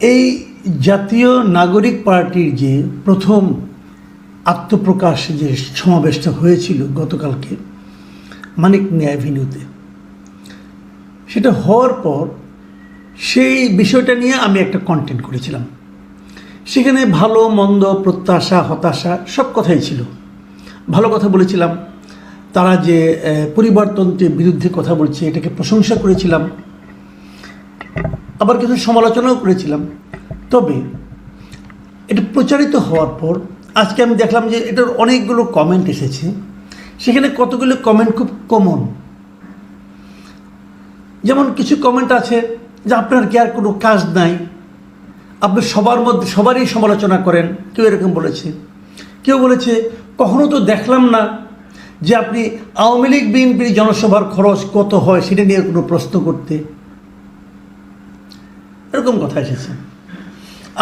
এই জাতীয় নাগরিক পার্টির যে প্রথম আত্মপ্রকাশ যে সমাবেশটা হয়েছিল গতকালকে মানিক মিয়া অ্যাভিনিউতে, সেটা হওয়ার পর সেই বিষয়টা নিয়ে আমি একটা কন্টেন্ট করেছিলাম। সেখানে ভালো মন্দ, প্রত্যাশা, হতাশা সব কথাই ছিল। ভালো কথা বলেছিলাম, তারা যে পরিবারতন্ত্রের বিরুদ্ধে কথা বলছে এটাকে প্রশংসা করেছিলাম, আবার কিছু সমালোচনাও করেছিলাম। তবে এটা প্রচারিত হওয়ার পর আজকে আমি দেখলাম যে এটার অনেকগুলো কমেন্ট এসেছে। সেখানে কতগুলো কমেন্ট খুব কমন। যেমন কিছু কমেন্ট আছে যে আপনার কি আর কোনো কাজ নাই, আপনি সবারই সমালোচনা করেন, কেউ এরকম বলেছে। কেউ বলেছে কখনো তো দেখলাম না যে আপনি আওয়ামী লীগ বিএনপির জনসভার খরচ কত হয় সেটা নিয়ে কোনো প্রশ্ন করতে, এরকম কথা এসেছে।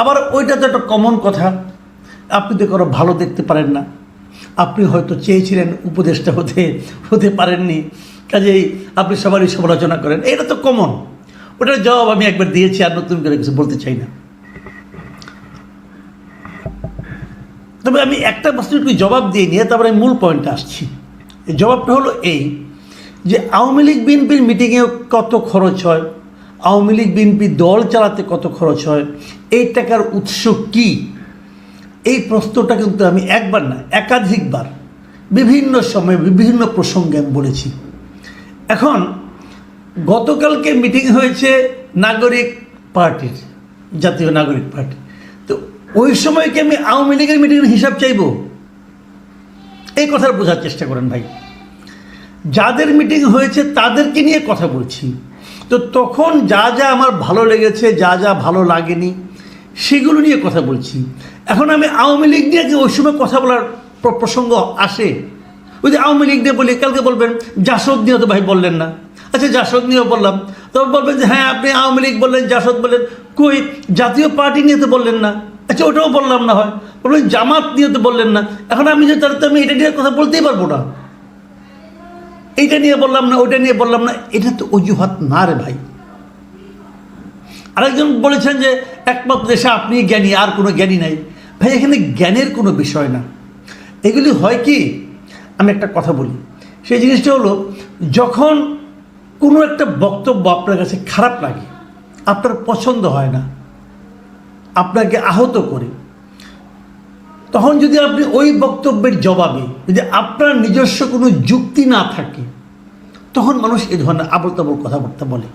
আবার ওইটা তো একটা কমন কথা, আপনি তো কারো ভালো দেখতে পারেন না, আপনি হয়তো চেয়েছিলেন উপদেষ্টা হতে পারেননি, কাজেই আপনি সবারই সমালোচনা করেন। এটা তো কমন, ওটার জবাব আমি একবার দিয়েছি, আর নতুন করে কিছু বলতে চাই না। তবে আমি একটা প্রশ্নটুকু জবাব দিয়ে নিয়ে তারপরে মূল পয়েন্টে আসছি। এই জবাবটা হলো এই যে আওয়ামী লীগ বিএনপির মিটিংয়ে কত খরচ হয়, আওয়ামী লীগ বিএনপি দল চালাতে কত খরচ হয়, এই টাকার উৎস কী, এই প্রশ্নটা কিন্তু আমি একবার না একাধিকবার বিভিন্ন সময়ে বিভিন্ন প্রসঙ্গে আমি বলেছি। এখন গতকালকে মিটিং হয়েছে নাগরিক পার্টির, জাতীয় নাগরিক পার্টি, তো ওই সময় কি আমি আওয়ামী লীগের মিটিংয়ের হিসাব চাইব? এই কথাটা বোঝার চেষ্টা করেন ভাই। যাদের মিটিং হয়েছে তাদেরকে নিয়ে কথা বলছি, তো তখন যা যা আমার ভালো লেগেছে, যা যা ভালো লাগেনি সেগুলো নিয়ে কথা বলছি। এখন আমি আওয়ামী লীগ নিয়ে ওই সময় কথা বলার প্রসঙ্গ আসে, ওই যে আওয়ামী লীগ নিয়ে বলি, কালকে বলবেন জাসদ নিয়ে তো ভাই বললেন না। আচ্ছা জাসদ নিয়েও বললাম, তখন বলবেন যে হ্যাঁ আপনি আওয়ামী লীগ বললেন, জাসদ বললেন, কই জাতীয় পার্টি নিয়ে তো বললেন না। আচ্ছা ওটাও বললাম না, হয় বলবেন জামাত নিয়ে তো বললেন না। এখন আমি যে তাহলে তো আমি এটা নিয়ে কথা বলতেই পারবো না, এইটা নিয়ে বললাম না, ওইটা নিয়ে বললাম না, এটা তো অজুহাত না রে ভাই। আরেকজন বলেছেন যে একমাত্র দেশে আপনি জ্ঞানী, আর কোনো জ্ঞানী নাই। ভাই এখানে জ্ঞানের কোনো বিষয় না। এগুলি হয় কি, আমি একটা কথা বলি, সেই জিনিসটা হলো যখন কোনো একটা বক্তব্য আপনার কাছে খারাপ লাগে, আপনার পছন্দ হয় না, আপনাকে আহত করে, তখন যদি আপনি ওই বক্তব্যের জবাবে যদি আপনার নিজস্ব কোনো যুক্তি না থাকে, তখন মানুষ এ ধরনের আবল তাবল কথাবার্তা বলে।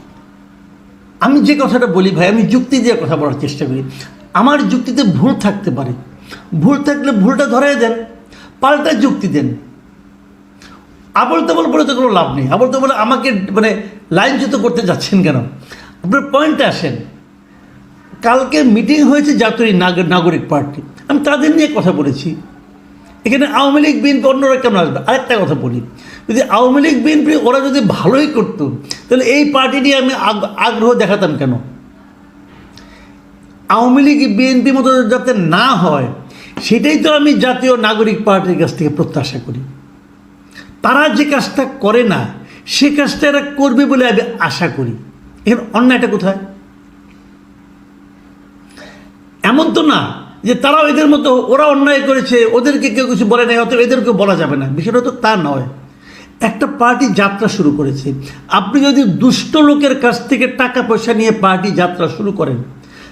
আমি যে কথাটা বলি ভাই, আমি যুক্তি দিয়ে কথা বলার চেষ্টা করি। আমার যুক্তিতে ভুল থাকতে পারে, ভুল থাকলে ভুলটা ধরাই দেন, পাল্টা যুক্তি দেন। আবল তাবল বলে তো কোনো লাভ নেই। আবল তাবল আমাকে লাইনচ্যুত করতে যাচ্ছেন কেন? আপনার পয়েন্টে আসেন। কালকে মিটিং হয়েছে জাতীয় নাগরিক পার্টি, আমি তাদের নিয়ে কথা বলেছি। এখানে আওয়ামী লীগ বিএনপি অন্যরা কেমন আসবে? আরেকটা কথা বলি, যদি আওয়ামী লীগ বিএনপি ওরা যদি ভালোই করতো, তাহলে এই পার্টি নিয়ে আমি আগ্রহ দেখাতাম কেন? আওয়ামী লীগ বিএনপির মতো যাতে না হয়, সেটাই তো আমি জাতীয় নাগরিক পার্টির কাছ থেকে প্রত্যাশা করি। তারা যে কাজটা করে না, সে কাজটা এরা করবে বলে আমি আশা করি। এখানে অন্যায়টা কোথায়? এমন তো না যে তারাও এদের মতো, ওরা অন্যায় করেছে, ওদেরকে কেউ কিছু বলে নাই, অত এদেরকেও বলা যাবে না। বিষয়টা তো তা নয়। একটা পার্টি যাত্রা শুরু করেছে, আপনি যদি দুষ্ট লোকের কাছ থেকে টাকা পয়সা নিয়ে পার্টি যাত্রা শুরু করেন,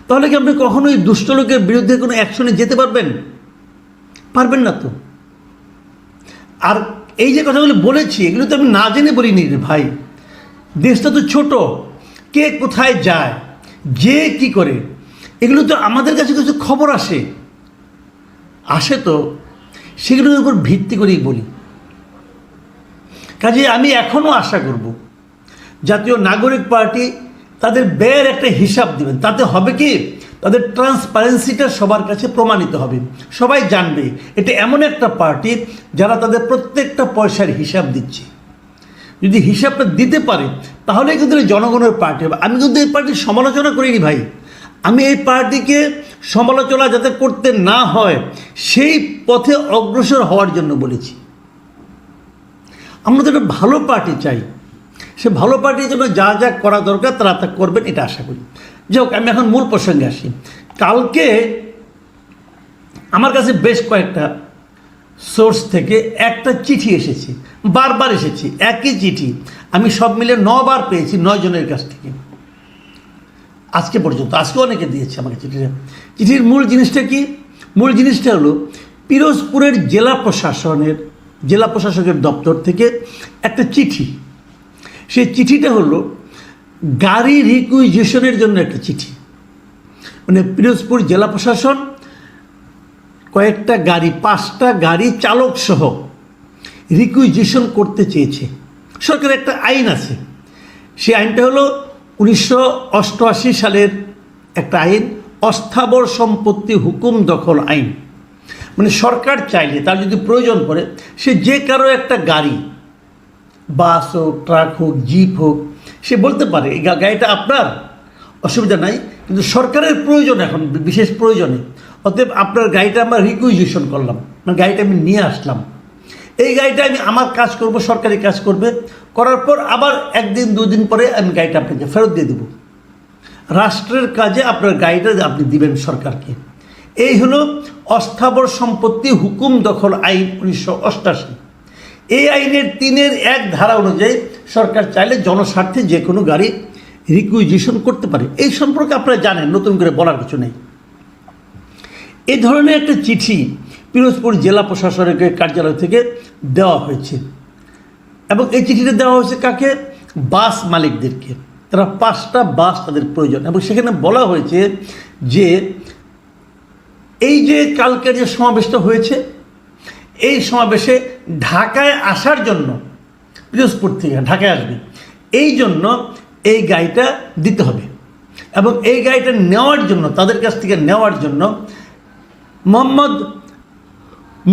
তাহলে কি আপনি কখনোই দুষ্ট লোকের বিরুদ্ধে কোনো অ্যাকশনে যেতে পারবেন? পারবেন না তো। আর এই যে কথাগুলো বলেছি, এগুলো তো আমি না জেনে বলিনি রে ভাই। দেশটা তো ছোট, কে কোথায় যায়, যে কি করে, এগুলো তো আমাদের কাছে কিছু খবর আসে তো সেগুলোর উপর ভিত্তি করেই বলি। কাজে আমি এখনও আশা করব জাতীয় নাগরিক পার্টি তাদের ব্যয়ের একটা হিসাব দেবেন। তাতে হবে কি, তাদের ট্রান্সপারেন্সিটা সবার কাছে প্রমাণিত হবে, সবাই জানবে এটা এমন একটা পার্টি যারা তাদের প্রত্যেকটা পয়সার হিসাব দিচ্ছে। যদি হিসাবটা দিতে পারে তাহলে কিন্তু জনগণের পার্টি হবে। আমি কিন্তু এই পার্টির সমালোচনা করিনি ভাই, আমি এই পার্টিকে সমালোচনা যাতে করতে না হয় সেই পথে অগ্রসর হওয়ার জন্য বলেছি। আমরা তো একটা ভালো পার্টি চাই, সে ভালো পার্টির জন্য যা যা করা দরকার তারা তা করবেন, এটা আশা করি। যাই হোক, আমি এখন মূল প্রসঙ্গে আসি। কালকে আমার কাছে বেশ কয়েকটা সোর্স থেকে একটা চিঠি এসেছে, বারবার এসেছে একই চিঠি, আমি সব মিলে 9 বার পেয়েছি 9 জনের কাছ থেকে আজকে পর্যন্ত। আজকে অনেকে দিয়েছে আমাকে চিঠিটা। চিঠির মূল জিনিসটা কি? মূল জিনিসটা হলো পিরোজপুরের জেলা প্রশাসকের দপ্তর থেকে একটা চিঠি। সেই চিঠিটা হলো গাড়ি রিকুইজিশনের জন্য একটা চিঠি। মানে পিরোজপুর জেলা প্রশাসন কয়েকটা গাড়ি, 5টা গাড়ি চালক সহ রিকুইজিশন করতে চেয়েছে। সরকারের একটা আইন আছে, সেই আইনটা হলো 1988 সালের একটা আইন, অস্থাবর সম্পত্তি হুকুম দখল আইন। মানে সরকার চাইলে, তার যদি প্রয়োজন পড়ে, সে যে কারো একটা গাড়ি, বাস হোক, ট্রাক হোক, জিপ হোক, সে বলতে পারে এই গাড়িটা আপনার, অসুবিধা নাই, কিন্তু সরকারের প্রয়োজন, এখন বিশেষ প্রয়োজনে, অতএব আপনার গাড়িটা আমরা রিকুইজিশন করলাম, মানে গাড়িটা আমি নিয়ে আসলাম, এই গাড়িটা আমি আমার কাজ করব, সরকারি কাজ করবে, করার পর আবার 1 দিন 2 দিন পরে আমি গাড়িটা আপনাকে ফেরত দিয়ে দেবো। রাষ্ট্রের কাজে আপনার গাড়িটা আপনি দিবেন সরকারকে। এই হলো অস্থাবর সম্পত্তি হুকুম দখল আইন 1988। এই আইনের 3-1 ধারা অনুযায়ী সরকার চাইলে জনস্বার্থে যে কোনো গাড়ি রিকুইজিশন করতে পারে। এই সম্পর্কে আপনারা জানেন, নতুন করে বলার কিছু নেই। এই ধরনের একটা চিঠি পিরোজপুর জেলা প্রশাসনের কার্যালয় থেকে দেওয়া হয়েছে, এবং এই চিঠিটা দেওয়া হয়েছে কাকে? বাস মালিকদেরকে। তারা 5টা বাস তাদের প্রয়োজন, এবং সেখানে বলা হয়েছে যে এই যে কালকে যে সমাবেশটা হয়েছে, এই সমাবেশে ঢাকায় আসার জন্য, পিরোজপুর থেকে ঢাকায় আসবে, এই জন্য এই গাড়িটা দিতে হবে, এবং এই গাড়িটা নেওয়ার জন্য, তাদের কাছ থেকে নেওয়ার জন্য মোহাম্মদ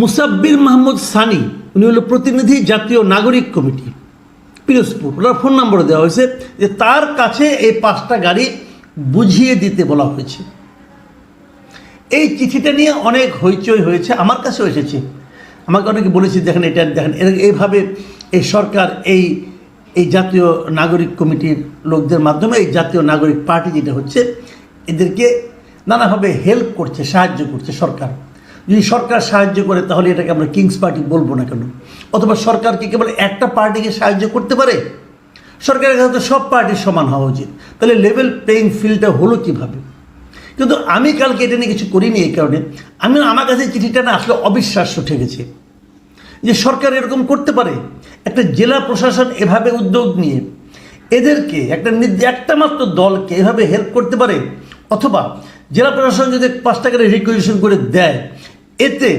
মুসাব্বির মাহমুদ সানি, উনি হলো প্রতিনিধি জাতীয় নাগরিক কমিটি পিরোজপুর, ওনার ফোন নম্বর দেওয়া হয়েছে, যে তার কাছে এই 5টা গাড়ি বুঝিয়ে দিতে বলা হয়েছে। এই চিঠিটা নিয়ে অনেক হইচই হয়েছে, আমার কাছেও এসেছে, আমাকে অনেকে বলেছে দেখেন এটা দেখেন, এইভাবে এই সরকার এই জাতীয় নাগরিক কমিটির লোকদের মাধ্যমে, এই জাতীয় নাগরিক পার্টি যেটা হচ্ছে, এদেরকে নানাভাবে হেল্প করছে, সাহায্য করছে সরকার। যদি সরকার সাহায্য করে তাহলে এটাকে আমরা কিংস পার্টি বলবো না কেন? অথবা সরকার কি কেবল একটা পার্টিকে সাহায্য করতে পারে? সরকারের কাছে তো সব পার্টির সমান হওয়া উচিত। তাহলে লেভেল প্লেইং ফিল্ডটা হলো কীভাবে? কিন্তু আমি কালকে এটা নিয়ে কিছু করিনি, এই কারণে আমার কাছে চিঠিটা না আসলে অবিশ্বাস্য ঠেকেছে যে সরকার এরকম করতে পারে। একটা জেলা প্রশাসন এভাবে উদ্যোগ নিয়ে এদেরকে, একটা মাত্র দলকে এভাবে হেল্প করতে পারে। অথবা জেলা প্রশাসন যদি 5টা গাড়ি রিকুইজিশন করে দেয়, এতে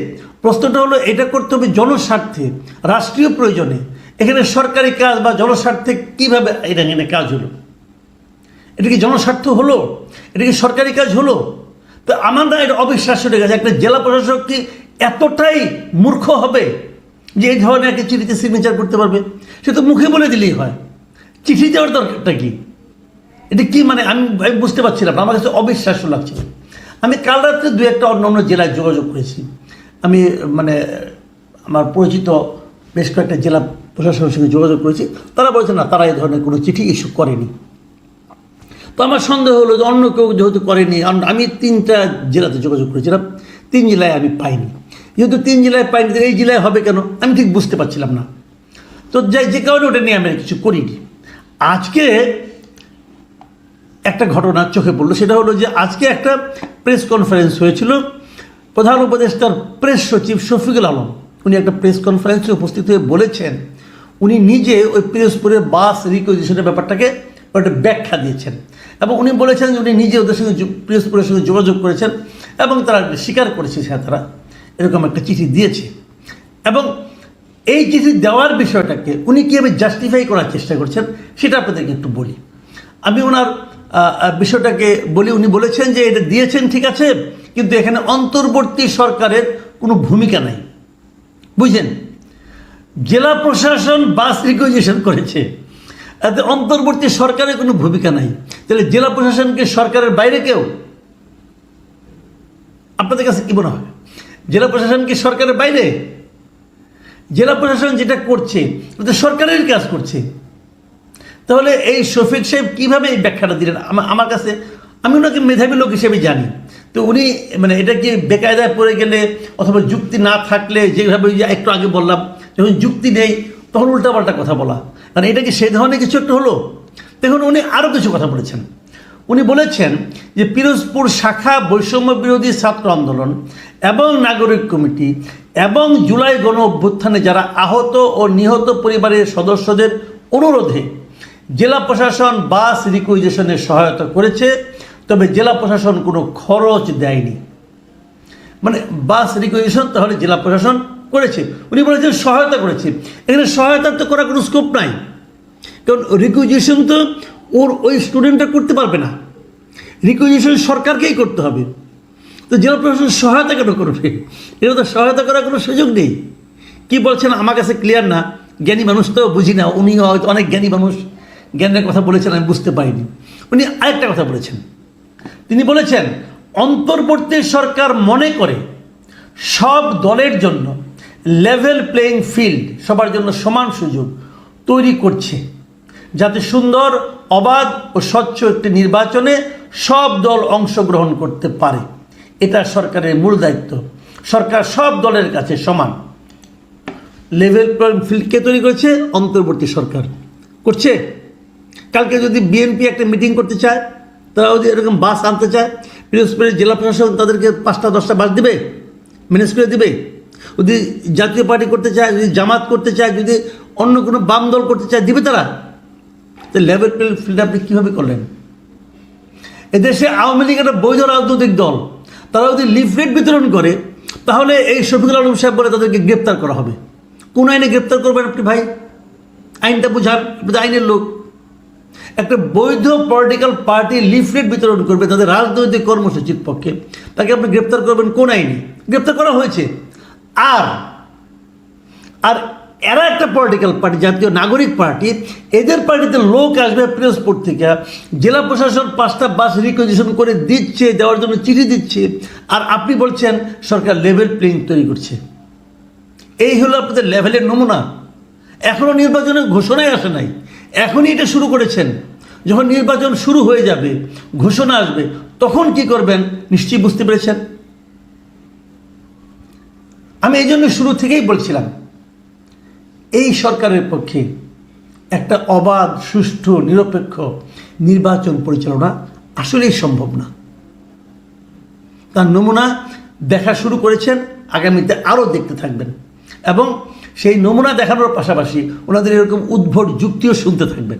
প্রশ্নটা হলো এটা করতে হবে জনস্বার্থে, রাষ্ট্রীয় প্রয়োজনে। এখানে সরকারি কাজ বা জনস্বার্থে কীভাবে এখানে কাজ হলো? এটা কি জনস্বার্থ হলো? এটা কি সরকারি কাজ হলো? তো আমার না এটা অবিশ্বাস্য হয়ে গেছে। একটা জেলা প্রশাসক কি এতটাই মূর্খ হবে যে এই ধরনের একটা চিঠিতে সিগনেচার করতে পারবে? সে তো মুখে বলে দিলেই হয়, চিঠি দেওয়ার দরকারটা কি? এটা কি মানে আমি বুঝতে পারছিলাম, আমার কাছে অবিশ্বাস্য লাগছিল। আমি কাল রাত্রে 2-1টা অন্য জেলায় যোগাযোগ করেছি। আমি মানে আমার পরিচিত বেশ কয়েকটা জেলা প্রশাসনের সঙ্গে যোগাযোগ করেছি, তারা বলছে না, তারা এই ধরনের কোনো চিঠি ইস্যু করেনি। তো আমার সন্দেহ হলো যে অন্য কেউ যেহেতু করেনি, আমি 3টা জেলাতে যোগাযোগ করেছিলাম, 3 জেলায় আমি পাইনি। যেহেতু 3 জেলায় পাইনি, এই জেলায় হবে কেন আমি ঠিক বুঝতে পারছিলাম না। তো যে কারণে ওটা নিয়ে আমি কিছু করিনি। আজকে একটা ঘটনা চোখে পড়লো, সেটা হলো যে আজকে একটা প্রেস কনফারেন্স হয়েছিল। প্রধান উপদেষ্টার প্রেস সচিব শফিকুল আলম, উনি একটা প্রেস কনফারেন্সে উপস্থিত হয়ে বলেছেন, উনি নিজে ওই পিরোজপুরের বাস রিকুইজিশনের ব্যাপারটাকে একটা ব্যাখ্যা দিয়েছেন, এবং উনি বলেছেন যে উনি নিজে ওদের সঙ্গে, পিরোজপুরের সঙ্গে যোগাযোগ করেছেন, এবং তারা স্বীকার করেছে যে তারা এরকম একটা চিঠি দিয়েছে। এবং এই চিঠি দেওয়ার বিষয়টাকে উনি কীভাবে জাস্টিফাই করার চেষ্টা করছেন সেটা আপনাদেরকে একটু বলি। আমি ওনার বিষয়টাকে বলি। উনি বলেছেন যে এটা দিয়েছেন ঠিক আছে, কিন্তু এখানে অন্তর্বর্তী সরকারের কোনো ভূমিকা নাই। বুঝলেন? জেলা প্রশাসন বাস রিকুইজিশন করেছে, এতে অন্তর্বর্তী সরকারের কোনো ভূমিকা নাই। তাহলে জেলা প্রশাসনকে সরকারের বাইরে কেউ? আপনাদের কাছে কি মনে হয়, জেলা প্রশাসন কি সরকারের বাইরে? জেলা প্রশাসন যেটা করছে ওটা সরকারের কাজ করছে। তাহলে এই শফিক সাহেব কীভাবে এই ব্যাখ্যাটা দিলেন? আমার কাছে আমি ওনাকে মেধাবী লোক হিসেবে জানি। তো উনি মানে এটা কি বেকায়দায় পড়ে গেলে অথবা যুক্তি না থাকলে, যেভাবে একটু আগে বললাম, যখন যুক্তি নেই তখন উল্টাপাল্টা কথা বলা, কারণ এটা কি সেই ধরনের কিছু একটা হলো? দেখুন, উনি আরও কিছু কথা বলেছেন। উনি বলেছেন যে পিরোজপুর শাখা বৈষম্য বিরোধী ছাত্র আন্দোলন এবং নাগরিক কমিটি এবং জুলাই গণ অভ্যুত্থানে যারা আহত ও নিহত পরিবারের সদস্যদের অনুরোধে জেলা প্রশাসন বাস রিকুইজিশনের সহায়তা করেছে, তবে জেলা প্রশাসন কোনো খরচ দেয়নি। মানে বাস রিকুইজিশন তাহলে জেলা প্রশাসন করেছে, উনি বলেছেন সহায়তা করেছে। এখানে সহায়তা তো করার কোনো স্কোপ নাই, কারণ রিকুইজিশন তো ওই স্টুডেন্টরা করতে পারবে না, রিকুইজিশন সরকারকেই করতে হবে। তো জেলা প্রশাসন সহায়তা কেন করবে? এটা তো সহায়তা করার কোনো সুযোগ নেই। কি বলছেন আমার কাছে ক্লিয়ার না, জ্ঞানী মানুষ তো বুঝি না, উনি হয়তো অনেক জ্ঞানী মানুষ, জ্ঞানের কথা বলেছেন, আমি বুঝতে পারিনি। উনি আরেকটা কথা বলেছেন, তিনি বলেছেন অন্তর্বর্তী সরকার মনে করে সব দলের জন্য লেভেল প্লেয়িং ফিল্ড, সবার জন্য সমান সুযোগ তৈরি করছে, যাতে সুন্দর, অবাধ ও স্বচ্ছ একটি নির্বাচনে সব দল অংশগ্রহণ করতে পারে। এটা সরকারের মূল দায়িত্ব। সরকার সব দলের কাছে সমান। লেভেল প্লেয়িং ফিল্ড কে তৈরি করেছে? অন্তর্বর্তী সরকার করছে। কালকে যদি বিএনপি একটা মিটিং করতে চায়, তারা যদি এরকম বাস আনতে চায়, পিরোজপুরের জেলা প্রশাসন তাদেরকে 5টা-10টা বাস দিবে, ম্যানেজ করে দিবে? যদি জাতীয় পার্টি করতে চায়, যদি জামাত করতে চায়, যদি অন্য কোনো বাম দল করতে চায়, দিবে তারা? তো লেভেল প্লেয়িং ফিল্ড আপনি কীভাবে করলেন? এদেশে আওয়ামী লীগ একটা বৈধ রাজনৈতিক দল, তারা যদি লিফলেট বিতরণ করে, তাহলে এই শফিকুল আলম সাহেব বলে তাদেরকে গ্রেপ্তার করা হবে। কোন আইনে গ্রেপ্তার করবেন আপনি ভাই? আইনটা বুঝান, আইনের লোক। একটা বৈধ পলিটিক্যাল পার্টি লিফলেট বিতরণ করবে তাদের রাজনৈতিক কর্মসূচির পক্ষে, তাকে আপনি গ্রেপ্তার করবেন কোন আইনে? গ্রেপ্তার করা হয়েছে। আর আর এরা একটা পলিটিক্যাল পার্টি, জাতীয় নাগরিক পার্টি, এদের পার্টিতে লোক আসবে পিরোজপুর থেকে, জেলা প্রশাসন 5টা বাস রিকুইজিশন করে দিচ্ছে, দেওয়ার জন্য চিঠি দিচ্ছে, আর আপনি বলছেন সরকার লেভেল প্লেইং তৈরি করছে। এই হলো আপনাদের লেভেলের নমুনা। এখনও নির্বাচনের ঘোষণাই আসে নাই, এখনই এটা শুরু করেছেন। যখন নির্বাচন শুরু হয়ে যাবে, ঘোষণা আসবে, তখন কি করবেন নিশ্চয়ই বুঝতে পেরেছেন। আমি এই জন্য শুরু থেকেই বলছিলাম, এই সরকারের পক্ষে একটা অবাধ, সুষ্ঠু, নিরপেক্ষ নির্বাচন পরিচালনা আসলেই সম্ভব না। তার নমুনা দেখা শুরু করেছেন, আগামীতে আরও দেখতে থাকবেন, এবং সেই নমুনা দেখানোর পাশাপাশি ওনাদের এরকম উদ্ভট যুক্তিও শুনতে থাকবেন।